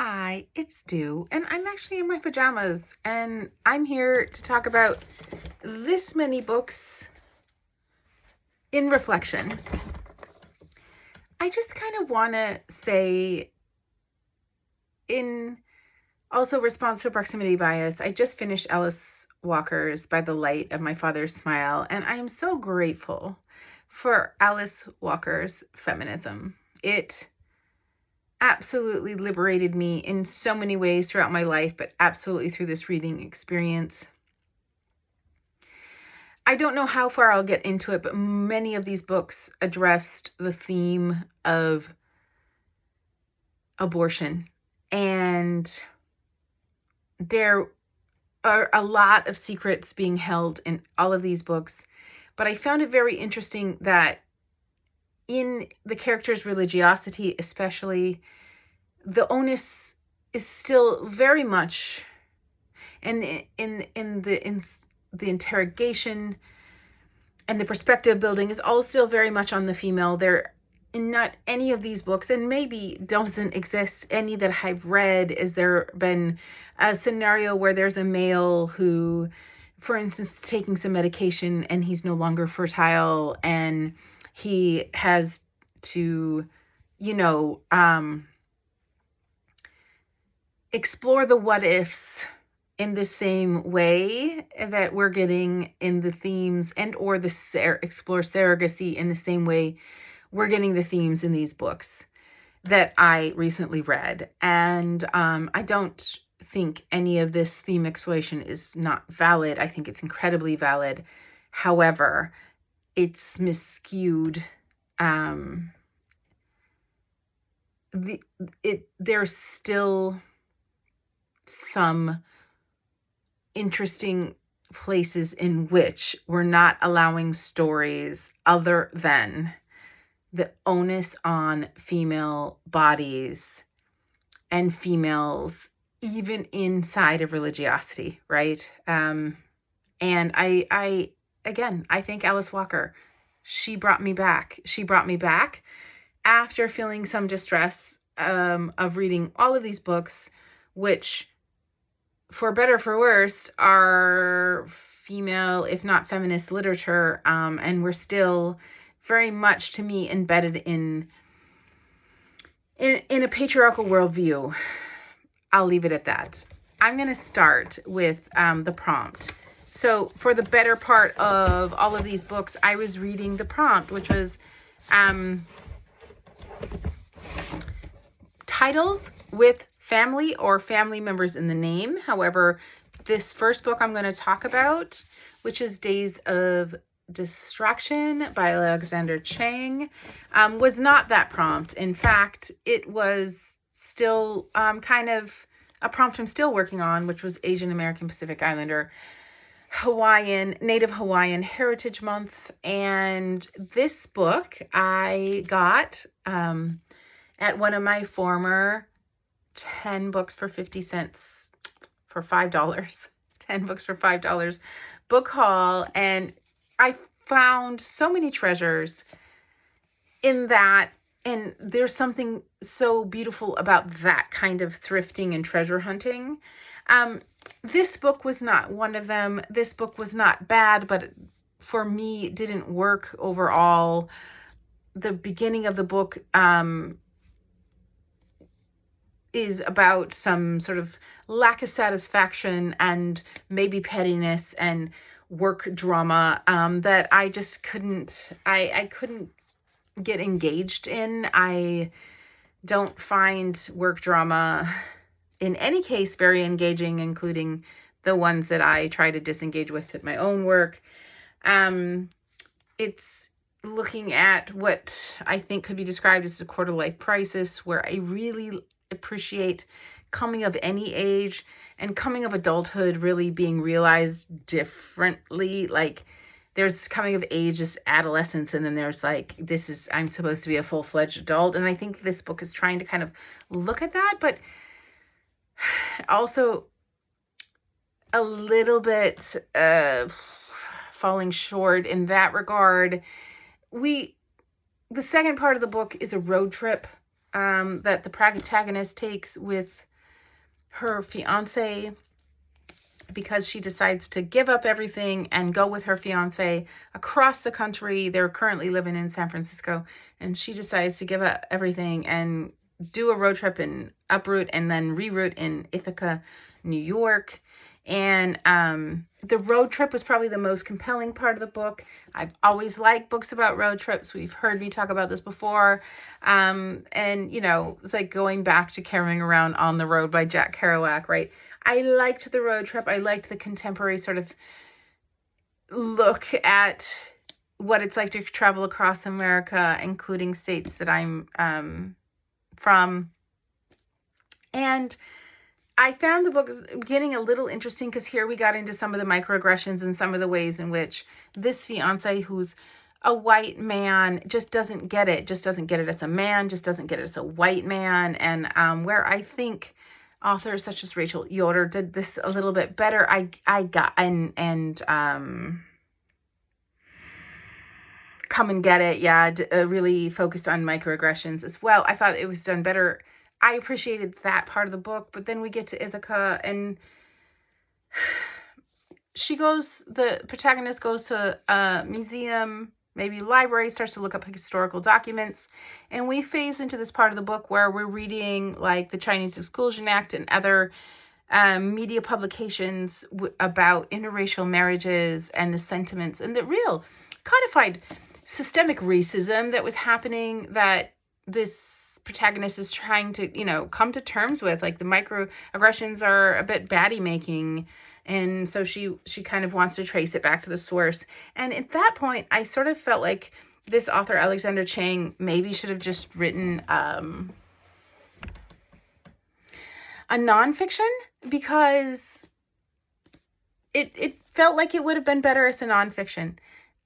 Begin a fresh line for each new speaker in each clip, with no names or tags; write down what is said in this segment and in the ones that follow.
Hi, it's Stu, and I'm actually in my pajamas, and I'm here to talk about this many books in reflection. I just kind of want to say, in also response to proximity bias, I just finished Alice Walker's By the Light of My Father's Smile, and I am so grateful for Alice Walker's feminism. It absolutely liberated me in so many ways throughout my life, but absolutely through this reading experience. I don't know how far I'll get into it, but many of these books addressed the theme of abortion. And there are a lot of secrets being held in all of these books. But I found it very interesting that in the character's religiosity, especially, the onus is still very much, and in the interrogation and the perspective building is all still very much on the female. There, in not any of these books, and maybe doesn't exist any that I've read, has there been a scenario where there's a male who, for instance, is taking some medication and he's no longer fertile and he has to, explore the what ifs in the same way that we're getting in the themes, and or explore surrogacy in the same way we're getting the themes in these books that I recently read. And I don't think any of this theme exploration is not valid. I think it's incredibly valid. However, it's miscued. There's still some interesting places in which we're not allowing stories other than the onus on female bodies and females, even inside of religiosity, right? And I thank Alice Walker. She brought me back. She brought me back after feeling some distress of reading all of these books, which, for better or for worse, are female, if not feminist literature, and we're still very much, to me, embedded in a patriarchal worldview. I'll leave it at that. I'm going to start with the prompt. So for the better part of all of these books, I was reading the prompt, which was titles with family or family members in the name. However, this first book I'm going to talk about, which is Days of Distraction by Alexander Chang, was not that prompt. In fact, it was still kind of a prompt I'm still working on, which was Asian American Pacific Islander Native Hawaiian Heritage Month. And this book I got at one of my former 10 books for 50 cents for $5, 10 books for $5 book haul. And I found so many treasures in that. And there's something so beautiful about that kind of thrifting and treasure hunting. This book was not one of them. This book was not bad, but for me, didn't work overall. The beginning of the book is about some sort of lack of satisfaction and maybe pettiness and work drama that I just I couldn't get engaged in. I don't find work drama in any case very engaging, including the ones that I try to disengage with at my own work. It's looking at what I think could be described as a quarter-life crisis, where I really appreciate coming of any age and coming of adulthood really being realized differently. Like, there's coming of age as adolescence, and then there's like, I'm supposed to be a full-fledged adult. And I think this book is trying to kind of look at that, but also a little bit falling short in that regard. The second part of the book is a road trip that the protagonist takes with her fiance, because she decides to give up everything and go with her fiance across the country. They're currently living in San Francisco, and she decides to give up everything and do a road trip and uproot and then reroute in Ithaca, New York. And the road trip was probably the most compelling part of the book. I've always liked books about road trips. We've heard me talk about this before. And, you know, it's like going back to Carrying Around on the Road by Jack Kerouac, right? I liked the road trip. I liked the contemporary sort of look at what it's like to travel across America, including states that I'm from. And I found the book getting a little interesting because here we got into some of the microaggressions and some of the ways in which this fiance, who's a white man, just doesn't get it as a man, just doesn't get it as a white man. And where I think authors such as Rachel Yoder did this a little bit better, I got, and Come and Get It, yeah, really focused on microaggressions as well. I thought it was done better. I appreciated that part of the book, but then we get to Ithaca, and the protagonist goes to a museum, maybe library, starts to look up historical documents, and we phase into this part of the book where we're reading like the Chinese Exclusion Act and other media publications about interracial marriages and the sentiments and the real codified systemic racism that was happening, that this protagonist is trying to, you know, come to terms with. Like, the microaggressions are a bit baddie making, and so she kind of wants to trace it back to the source. And at that point, I sort of felt like this author, Alexander Chang, maybe should have just written a nonfiction, because it felt like it would have been better as a nonfiction.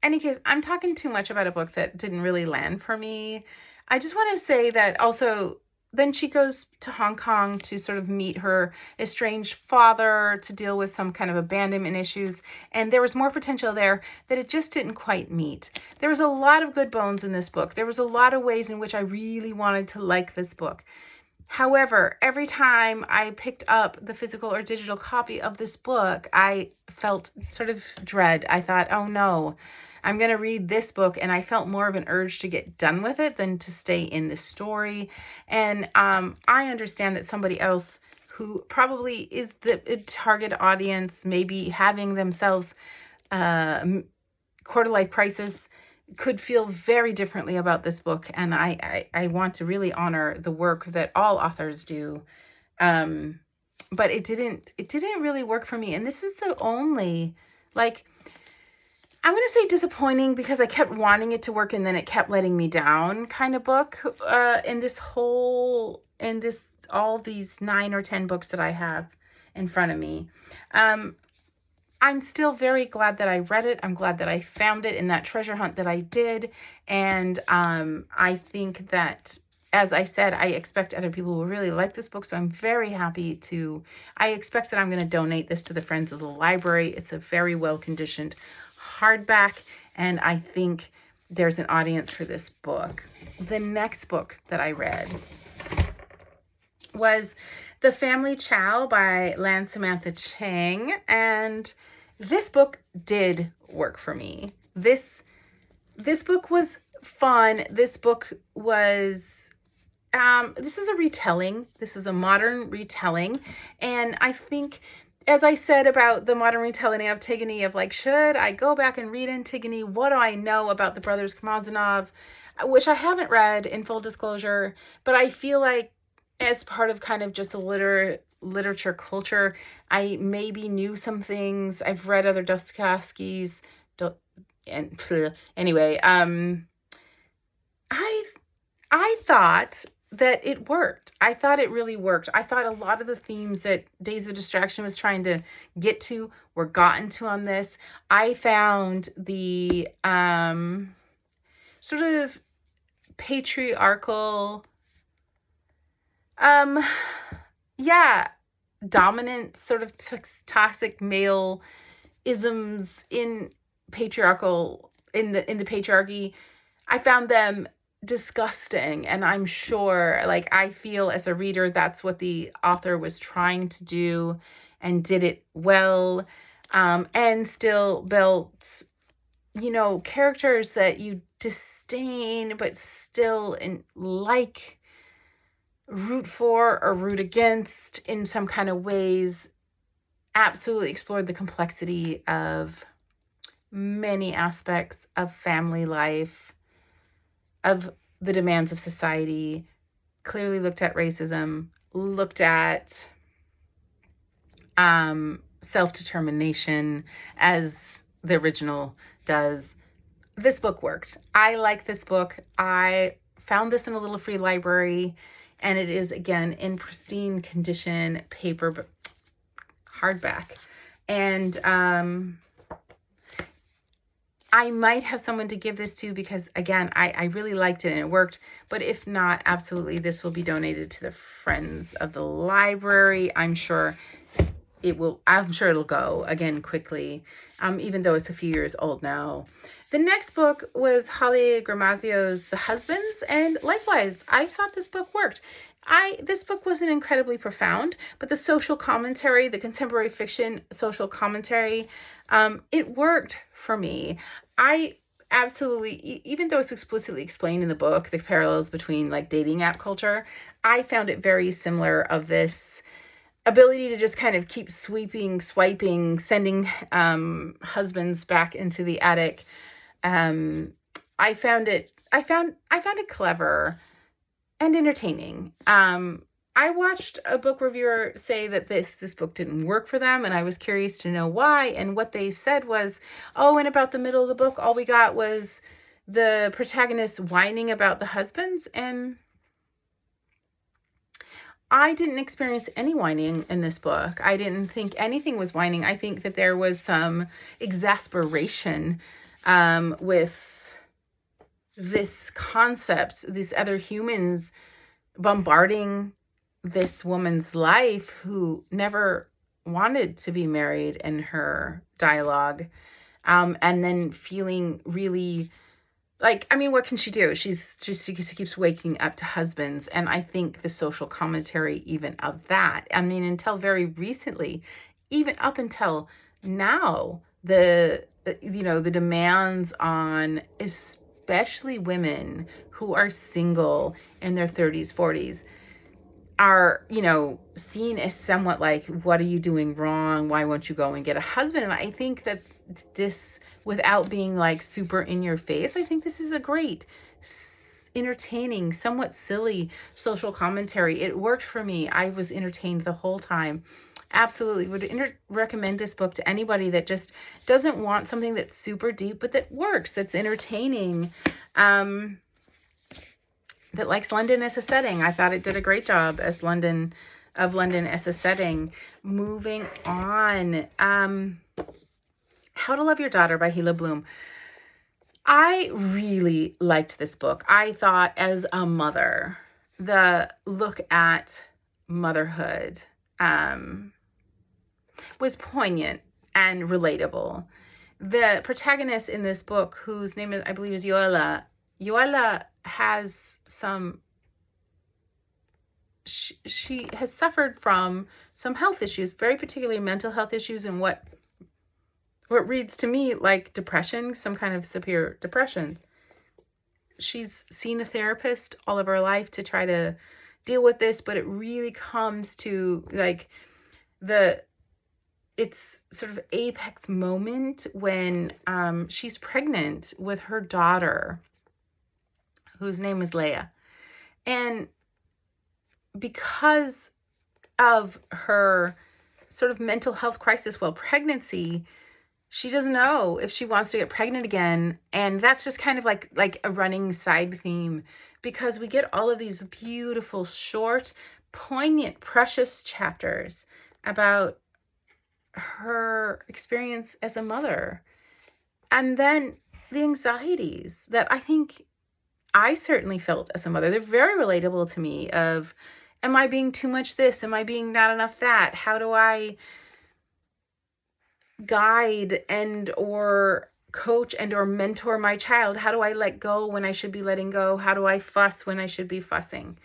Any case, I'm talking too much about a book that didn't really land for me. I just want to say that also, then she goes to Hong Kong to sort of meet her estranged father, to deal with some kind of abandonment issues. And there was more potential there that it just didn't quite meet. There was a lot of good bones in this book. There was a lot of ways in which I really wanted to like this book. However, every time I picked up the physical or digital copy of this book, I felt sort of dread. I thought, oh no, I'm going to read this book. And I felt more of an urge to get done with it than to stay in the story. And I understand that somebody else who probably is the target audience, maybe having themselves quarter-life crisis, could feel very differently about this book. And I want to really honor the work that all authors do. But it didn't really work for me. And this is the only, like, I'm going to say disappointing, because I kept wanting it to work and then it kept letting me down kind of book in all these 9 or 10 books that I have in front of me. I'm still very glad that I read it. I'm glad that I found it in that treasure hunt that I did. And I think that, as I said, I expect other people will really like this book. So I'm very happy I expect that I'm going to donate this to the Friends of the Library. It's a very well-conditioned hardback, and I think there's an audience for this book. The next book that I read was The Family Chow by Lan Samantha Chang, and this book did work for me. This book was fun. This book was this is a retelling. This is a modern retelling, and I think, as I said about the modern retelling of Antigone, of like, should I go back and read Antigone? What do I know about the brothers Karamazov? Which I haven't read, in full disclosure, but I feel like as part of kind of just a literature culture, I maybe knew some things. I've read other Dostoevsky's, and anyway, I thought that it worked. I thought it really worked. I thought a lot of the themes that Days of Distraction was trying to get to were gotten to on this. I found the sort of patriarchal, dominant sort of toxic male isms in the patriarchy. I found them disgusting. And I'm sure, like, I feel as a reader, that's what the author was trying to do and did it well. And still built, characters that you disdain, but still root for or root against in some kind of ways. Absolutely explored the complexity of many aspects of family life, of the demands of society, clearly looked at racism, looked at self-determination as the original does. This book worked. I like this book. I found this in a little free library, and it is, again, in pristine condition, paper, hardback. And I might have someone to give this to because, again, I really liked it and it worked. But if not, absolutely, this will be donated to the Friends of the Library. I'm sure it'll go, again, quickly, even though it's a few years old now. The next book was Holly Gramazio's The Husbands, and likewise, I thought this book worked. This book wasn't incredibly profound, but the social commentary, the contemporary fiction social commentary, it worked for me. I absolutely, even though it's explicitly explained in the book, the parallels between like dating app culture, I found it very similar of this ability to just kind of keep swiping, sending husbands back into the attic. I found it clever and entertaining. I watched a book reviewer say that this book didn't work for them, and I was curious to know why. And what they said was, in about the middle of the book, all we got was the protagonist whining about the husbands, and I didn't experience any whining in this book. I didn't think anything was whining. I think that there was some exasperation with this concept, these other humans bombarding this woman's life who never wanted to be married in her dialogue, and then feeling really like, I mean, what can she do? She keeps waking up to husbands. And I think the social commentary even of that, I mean, until very recently, even up until now, the demands on especially women who are single in their 30s, 40s are, seen as somewhat like, what are you doing wrong? Why won't you go and get a husband? And I think that this, without being like super in your face, I think this is a great, entertaining, somewhat silly social commentary. It worked for me. I was entertained the whole time. Absolutely would recommend this book to anybody that just doesn't want something that's super deep, but that works, that's entertaining, that likes London as a setting. I thought it did a great job as London as a setting. Moving on. How to Love Your Daughter by Hila Bloom. I really liked this book. I thought, as a mother, the look at motherhood was poignant and relatable. The protagonist in this book, whose name is, I believe, is Yoela has she has suffered from some health issues, very particularly mental health issues, and what reads to me like depression, some kind of severe depression. She's seen a therapist all of her life to try to deal with this, but it really comes to like it's sort of apex moment when she's pregnant with her daughter, whose name is Leia. And because of her sort of mental health crisis while pregnancy, she doesn't know if she wants to get pregnant again. And that's just kind of like a running side theme, because we get all of these beautiful, short, poignant, precious chapters about her experience as a mother. And then the anxieties that I think I certainly felt as a mother. They're very relatable to me of, am I being too much this? Am I being not enough that? How do I guide and or coach and or mentor my child? How do I let go when I should be letting go? How do I fuss when I should be fussing?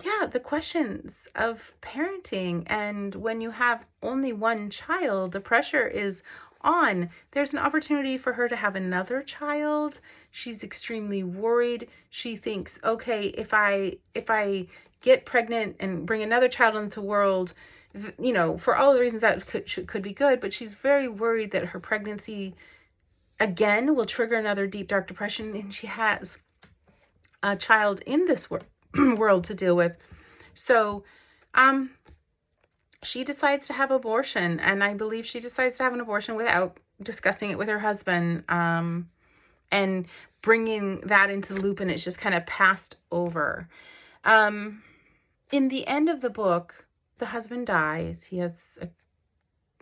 Yeah, the questions of parenting. And when you have only one child, the pressure is on. There's an opportunity for her to have another child. She's extremely worried. She thinks, okay, if I get pregnant and bring another child into the world, you know, for all the reasons that could be good, but she's very worried that her pregnancy again will trigger another deep dark depression, and she has a child in this world to deal with. So she decides to have abortion, and I believe she decides to have an abortion without discussing it with her husband, and bringing that into the loop, and it's just kind of passed over. In the end of the book, the husband dies. He has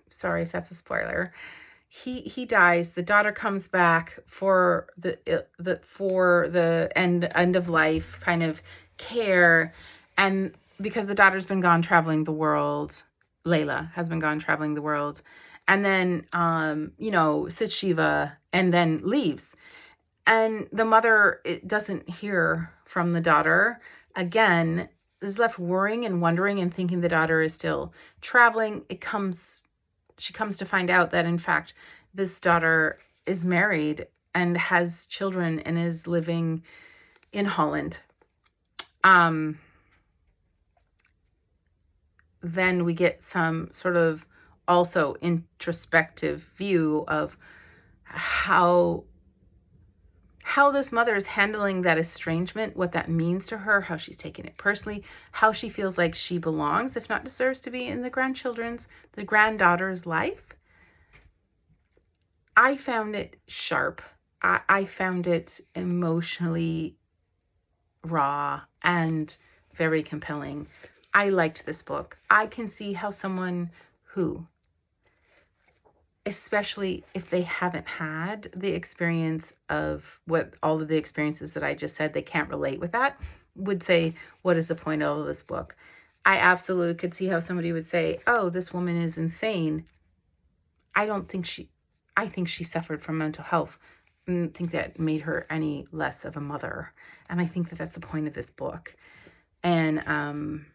sorry if that's a spoiler. He dies. The daughter comes back for the end of life kind of care, and because the daughter's been gone traveling the world, Layla has been gone traveling the world, and then sits Shiva and then leaves, and the mother doesn't hear from the daughter again. Is left worrying and wondering and thinking the daughter is still traveling. She comes to find out that, in fact, this daughter is married and has children and is living in Holland. Then we get some sort of also introspective view of how this mother is handling that estrangement, what that means to her, how she's taking it personally, how she feels like she belongs, if not deserves to be in the granddaughter's life. I found it sharp. I found it emotionally raw and very compelling. I liked this book. I can see how someone who, especially if they haven't had the experience of all of the experiences that I just said, they can't relate with that, would say, what is the point of all of this book? I absolutely could see how somebody would say, oh, this woman is insane. I think she suffered from mental health. I don't think that made her any less of a mother. And I think that that's the point of this book. And I'm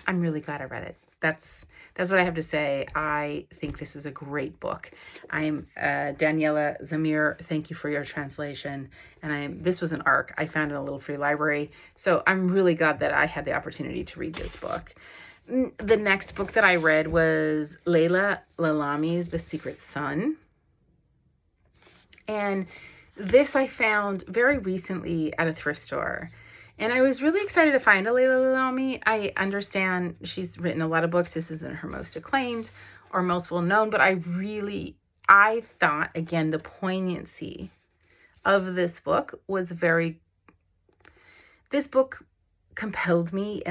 really glad I read it. That's what I have to say. I think this is a great book. I'm Daniela Zamir. Thank you for your translation. And this was an ARC. I found in a little free library. So I'm really glad that I had the opportunity to read this book. The next book that I read was Leila Lalami's The Secret Son. And this I found very recently at a thrift store. And I was really excited to find a Leila Lalami. I understand she's written a lot of books. This isn't her most acclaimed or most well-known, but I thought, again, the poignancy of this book was this book compelled me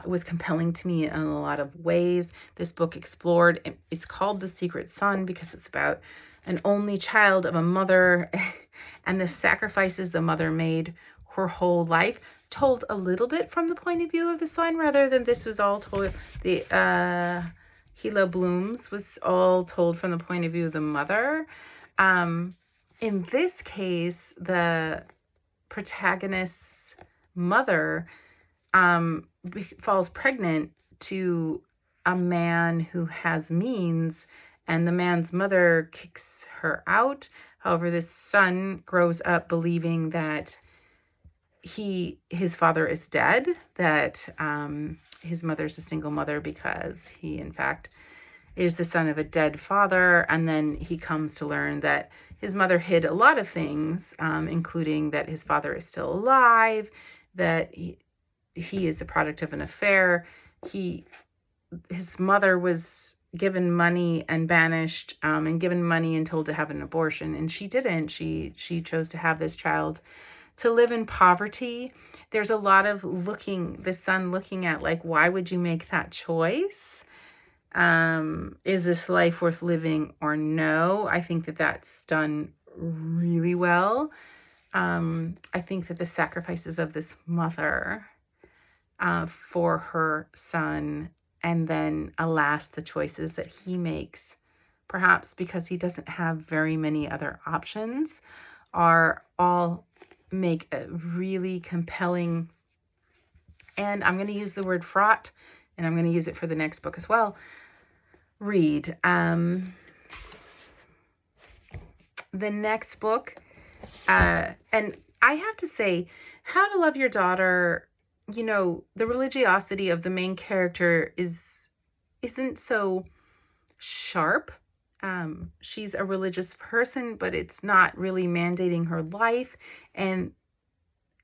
was compelling to me in a lot of ways. This book explored, it's called The Secret Son because it's about an only child of a mother and the sacrifices the mother made her whole life, told a little bit from the point of view of the son rather than this was all told. The Gila Blooms was all told from the point of view of the mother. In this case, the protagonist's mother falls pregnant to a man who has means, and the man's mother kicks her out. However, this son grows up believing that his father is dead, that his mother's a single mother because he, in fact, is the son of a dead father. And then he comes to learn that his mother hid a lot of things, including that his father is still alive, that he is a product of an affair. His mother was given money and banished, and given money and told to have an abortion, and she didn't. She chose to have this child, to live in poverty. There's a lot of the son looking at, like, why would you make that choice? Is this life worth living or no? I think that that's done really well. I think that the sacrifices of this mother for her son, and then, alas, the choices that he makes perhaps because he doesn't have very many other options, are all make a really compelling, and I'm going to use the word fraught, and I'm going to use it for the next book as well, read. The next book, and I have to say, How to Love Your Daughter, you know, the religiosity of the main character isn't so sharp. She's a religious person, but it's not really mandating her life. And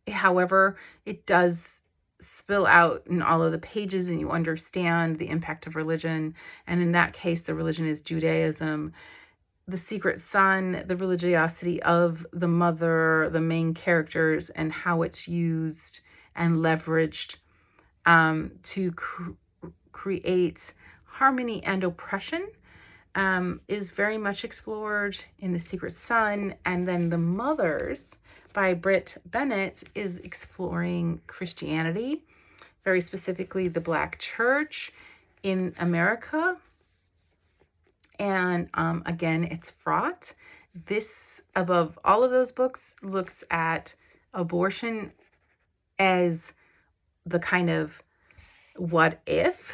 however, it does spill out in all of the pages, and you understand the impact of religion. And in that case, the religion is Judaism. The Secret Son, the religiosity of the mother, the main characters, and how it's used and leveraged to create harmony and oppression, is very much explored in The Secret Son. And then The Mothers by Brit Bennett is exploring Christianity, very specifically the Black church in America. And again, it's fraught. This, above all of those books, looks at abortion as the kind of what if,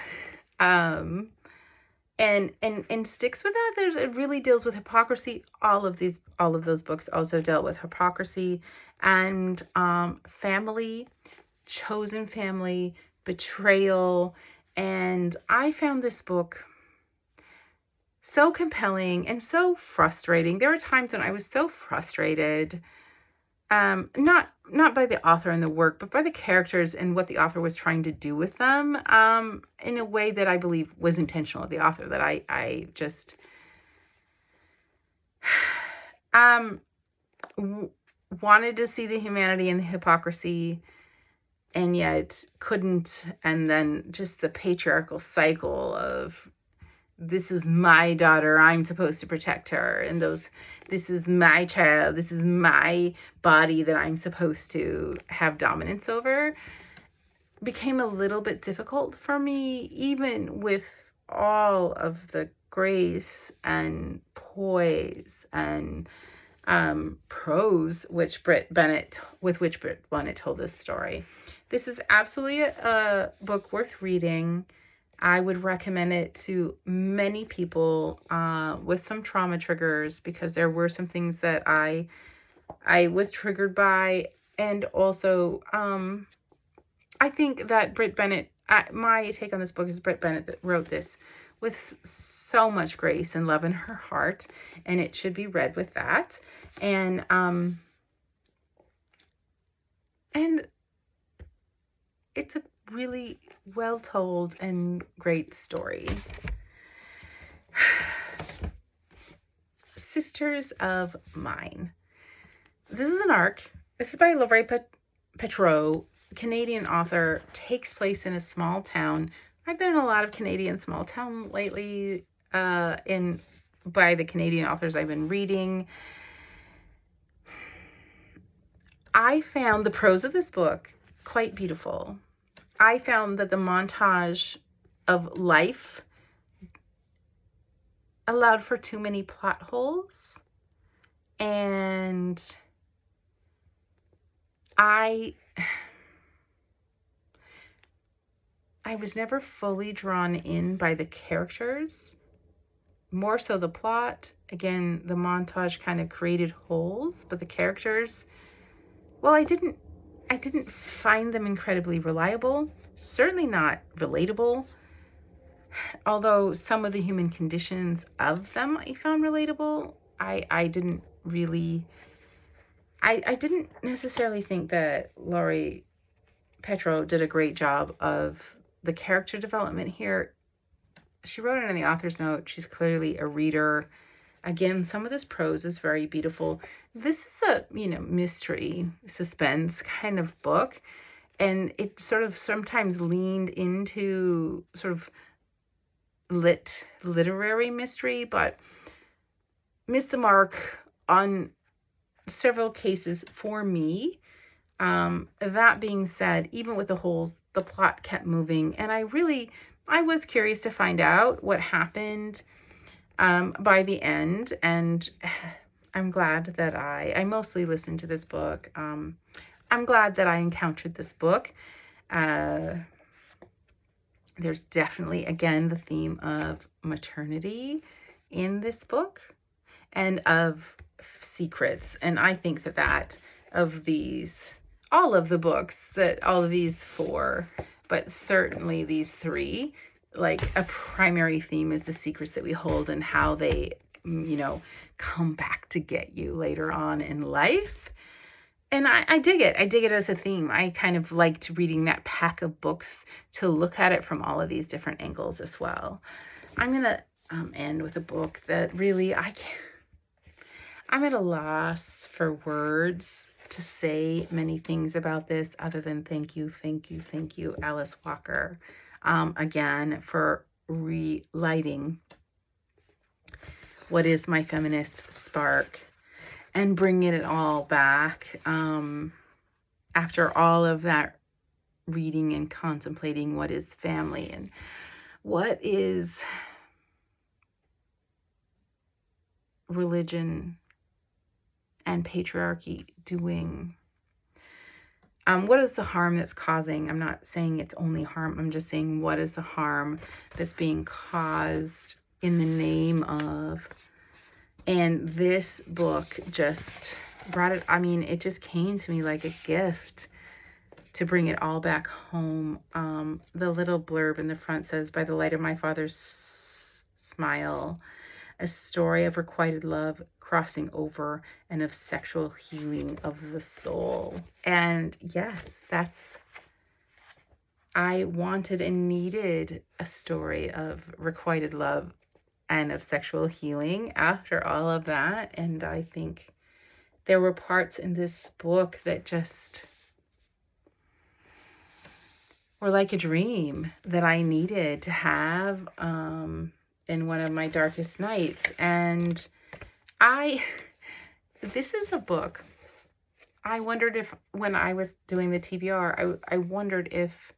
and sticks with that. It really deals with hypocrisy. All of those books also dealt with hypocrisy and family, chosen family, betrayal. And I found this book so compelling and so frustrating. There were times when I was so frustrated, not by the author and the work, but by the characters and what the author was trying to do with them, in a way that I believe was intentional of the author, that I just wanted to see the humanity and the hypocrisy, and yet couldn't. And then just the patriarchal cycle of, this is my daughter, I'm supposed to protect her, and this is my child, this is my body that I'm supposed to have dominance over, became a little bit difficult for me, even with all of the grace and poise and prose with which Brit Bennett told this story. This is absolutely a book worth reading. I would recommend it to many people with some trauma triggers, because there were some things that I was triggered by. And also, I think that Brit Bennett, my take on this book is Brit Bennett that wrote this with so much grace and love in her heart, and it should be read with that. And it's a really well told and great story. Sisters of Mine. This is an arc. This is by Laurie Petro, Canadian author. Takes place in a small town. I've been in a lot of Canadian small town lately, by the Canadian authors I've been reading. I found the prose of this book quite beautiful. I found that the montage of life allowed for too many plot holes, and I was never fully drawn in by the characters, more so the plot. Again, the montage kind of created holes, but the characters, well, I didn't find them incredibly reliable, certainly not relatable, although some of the human conditions of them I found relatable. I didn't necessarily think that Laurie Petro did a great job of the character development here. She wrote it in the author's note. She's clearly a reader. Again, some of this prose is very beautiful. This is a, mystery, suspense kind of book. And it sort of sometimes leaned into sort of literary mystery, but missed the mark on several cases for me. That being said, even with the holes, the plot kept moving. And I was curious to find out what happened. by the end, and I'm glad that I mostly listened to this book. I'm glad that I encountered this book. There's definitely, again, the theme of maternity in this book and of secrets. And I think that of these, all of the books, that all of these four, but certainly these three, like a primary theme is the secrets that we hold and how they, come back to get you later on in life. And I dig it. I dig it as a theme. I kind of liked reading that pack of books to look at it from all of these different angles as well. I'm going to end with a book that really I'm at a loss for words to say many things about this other than thank you, Alice Walker, again, for relighting what is my feminist spark and bringing it all back after all of that reading and contemplating what is family and what is religion and patriarchy doing. What is the harm that's causing? I'm not saying it's only harm. I'm just saying what is the harm that's being caused in the name of. And this book just brought it, it just came to me like a gift to bring it all back home. The little blurb in the front says, "By the light of my father's smile, a story of requited love, crossing over, and of sexual healing of the soul." And yes, I wanted and needed a story of requited love and of sexual healing after all of that. And I think there were parts in this book that just were like a dream that I needed to have in one of my darkest nights. And this is a book. I wondered if, when I was doing the TBR, I wondered if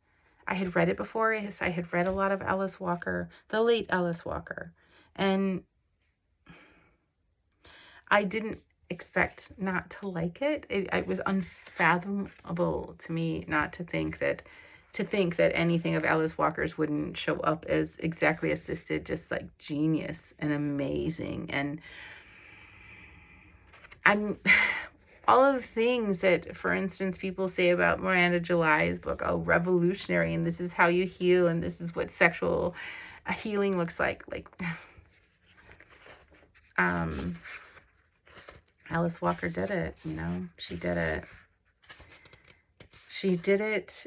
I had read it before. Yes, I had read a lot of Alice Walker, the late Alice Walker. And I didn't expect not to like it. It was unfathomable to me not to think that anything of Alice Walker's wouldn't show up as exactly as this did, just like genius and amazing. And all of the things that, for instance, people say about Miranda July's book, oh, revolutionary, and this is how you heal, and this is what sexual healing looks like. Alice Walker did it, she did it. She did it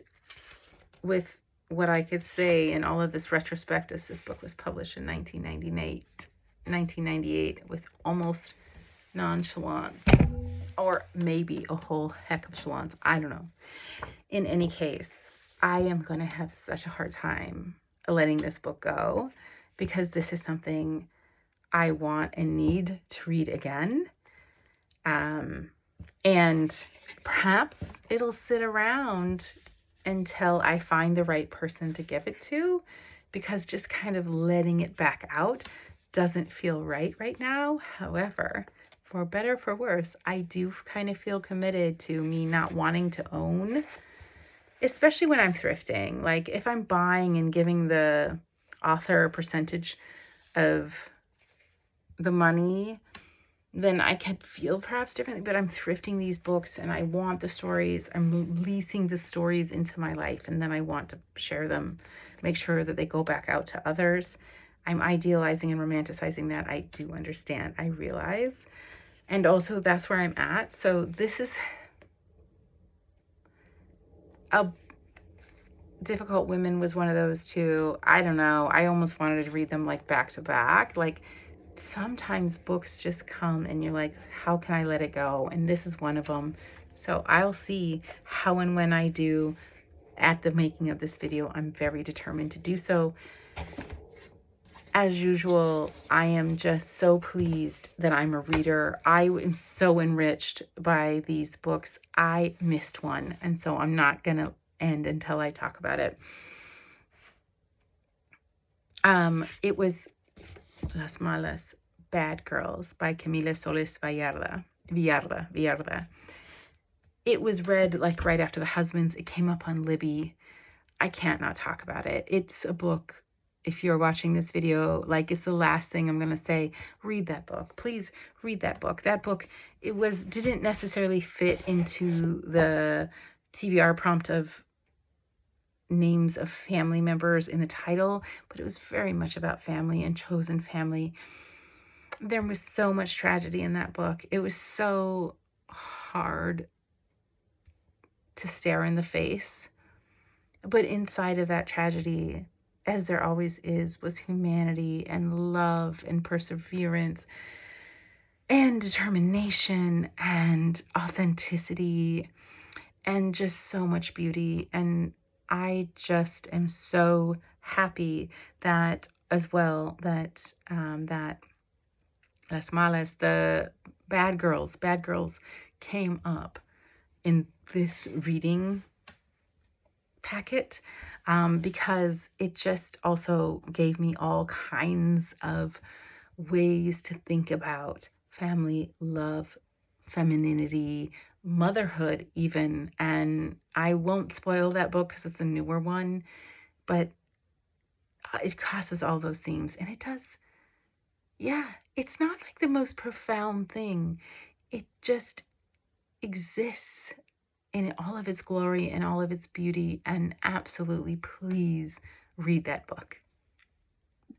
with what I could say in all of this retrospect, as this book was published in 1998 with almost nonchalance, or maybe a whole heck of chalance. I don't know. In any case, I am going to have such a hard time letting this book go because this is something I want and need to read again. And perhaps it'll sit around until I find the right person to give it to, because just kind of letting it back out doesn't feel right now. However, for better or for worse, I do kind of feel committed to me not wanting to own, especially when I'm thrifting. Like if I'm buying and giving the author a percentage of the money, then I can feel perhaps differently, but I'm thrifting these books and I want the stories. I'm leasing the stories into my life, and then I want to share them, make sure that they go back out to others. I'm idealizing and romanticizing that. I do understand. I realize. And also that's where I'm at. So this is a Difficult Women was one of those too. I don't know. I almost wanted to read them like back to back. Like sometimes books just come and you're like, how can I let it go? And this is one of them. So I'll see how and when I do at the making of this video. I'm very determined to do so. As usual, I am just so pleased that I'm a reader. I am so enriched by these books. I missed one, and so I'm not going to end until I talk about it. It was Las Malas Bad Girls by Camila Solis Villarda. It was read like right after The Husbands. It came up on Libby. I can't not talk about it. It's a book. If you're watching this video, like, it's the last thing I'm going to say. Read that book. Please read that book. That book, didn't necessarily fit into the TBR prompt of names of family members in the title, but it was very much about family and chosen family. There was so much tragedy in that book. It was so hard to stare in the face. But inside of that tragedy, as there always is, was humanity and love and perseverance and determination and authenticity and just so much beauty. And I just am so happy that as well that that Las Malas, the bad girls came up in this reading packet, because it just also gave me all kinds of ways to think about family, love, femininity, motherhood even. And I won't spoil that book because it's a newer one, but it crosses all those themes. And it does, yeah, it's not like the most profound thing. It just exists in all of its glory and all of its beauty. And absolutely, please read that book.